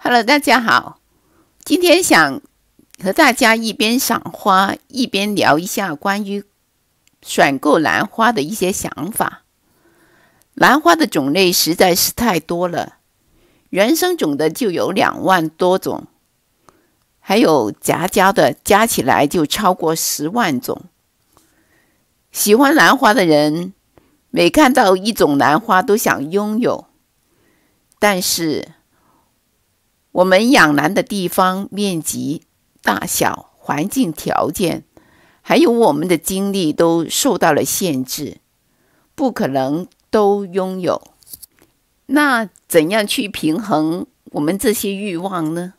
Hello， 大家好。今天想和大家一边赏花，一边聊一下关于选购兰花的一些想法。兰花的种类实在是太多了，原生种的就有2万多种，还有杂交的，加起来就超过10万种。喜欢兰花的人，每看到一种兰花都想拥有，但是我们养兰的地方、面积、大小、环境条件，还有我们的精力都受到了限制，不可能都拥有。那怎样去平衡我们这些欲望呢？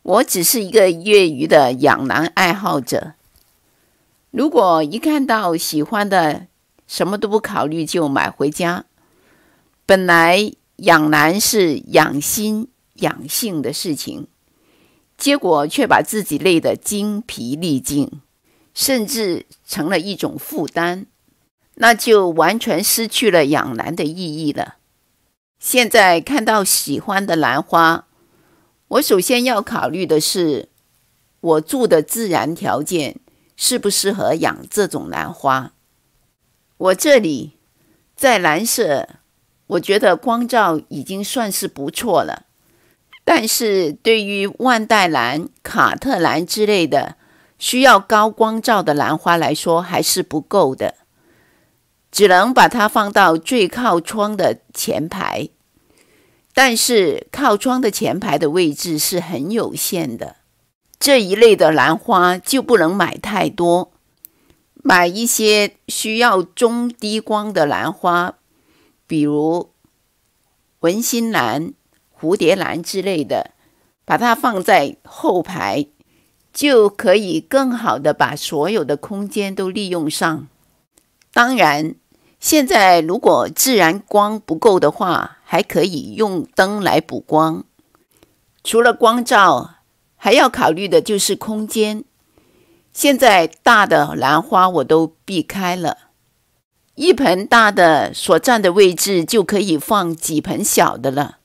我只是一个业余的养兰爱好者，如果一看到喜欢的，什么都不考虑就买回家。本来养兰是养心养性的事情，结果却把自己累得精疲力尽，甚至成了一种负担，那就完全失去了养兰的意义了。现在看到喜欢的兰花，我首先要考虑的是，我住的自然条件适不适合养这种兰花。我这里在兰舍，我觉得光照已经算是不错了，但是对于万代兰、卡特兰之类的需要高光照的兰花来说还是不够的，只能把它放到最靠窗的前排。但是靠窗的前排的位置是很有限的，这一类的兰花就不能买太多，买一些需要中低光的兰花，比如文心兰、蝴蝶兰之类的，把它放在后排，就可以更好的把所有的空间都利用上。当然，现在如果自然光不够的话，还可以用灯来补光。除了光照，还要考虑的就是空间。现在大的兰花我都避开了，一盆大的所占的位置就可以放几盆小的了。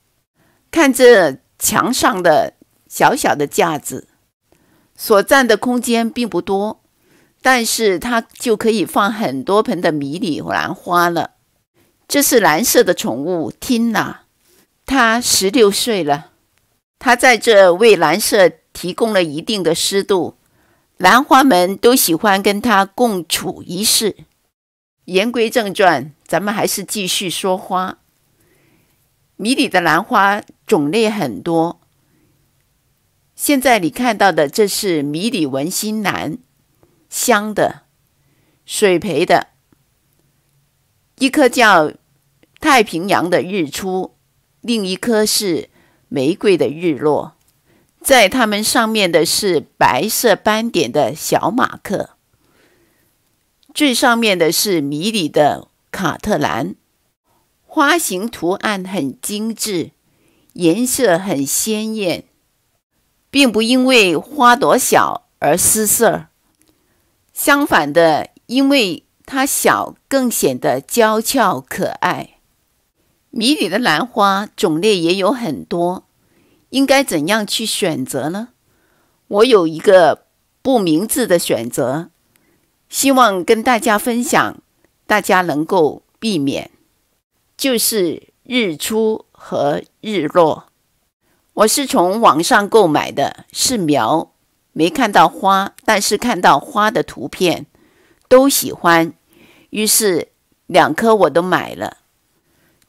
看这墙上的小小的架子，所占的空间并不多，但是它就可以放很多盆的迷你兰花了。这是兰舍的宠物缇娜，它16岁了。它在这为兰舍提供了一定的湿度，兰花们都喜欢跟它共处一室。言归正传，咱们还是继续说花。迷你的兰花种类很多，现在你看到的这是迷你文心兰，香的，水培的。一棵叫太平洋的日出，另一棵是玫瑰的日落，在它们上面的是白色斑点的小马克，最上面的是迷你的卡特兰，花型图案很精致，颜色很鲜艳，并不因为花朵小而失色，相反的，因为它小更显得娇俏可爱。迷你的兰花种类也有很多，应该怎样去选择呢？我有一个不明智的选择，希望跟大家分享，大家能够避免，就是日出和日落。我是从网上购买的，是苗，没看到花，但是看到花的图片，都喜欢，于是2棵我都买了。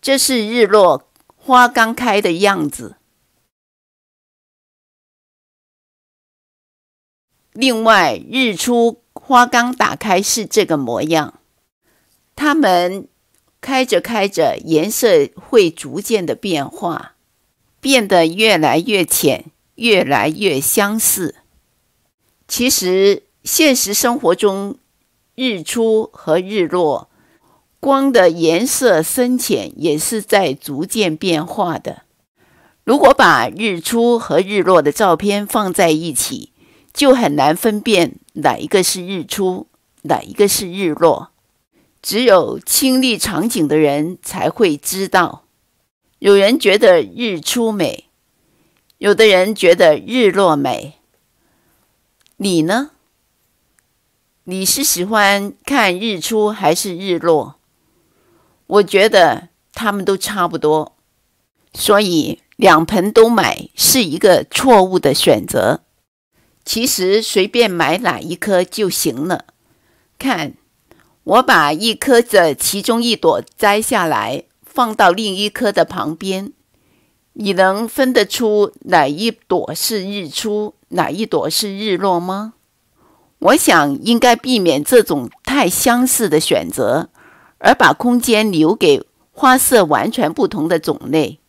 这是日落花刚开的样子。另外，日出花刚打开是这个模样。它们开着开着，颜色会逐渐的变化，变得越来越浅，越来越相似。其实，现实生活中，日出和日落光的颜色深浅也是在逐渐变化的。如果把日出和日落的照片放在一起，就很难分辨哪一个是日出，哪一个是日落。只有亲历场景的人才会知道。有人觉得日出美，有的人觉得日落美，你呢？你是喜欢看日出还是日落？我觉得他们都差不多，所以两盆都买是一个错误的选择。其实随便买哪一颗就行了。看，我把一颗的其中一朵摘下来，放到另一颗的旁边，你能分得出哪一朵是日出，哪一朵是日落吗？我想应该避免这种太相似的选择，而把空间留给花色完全不同的种类。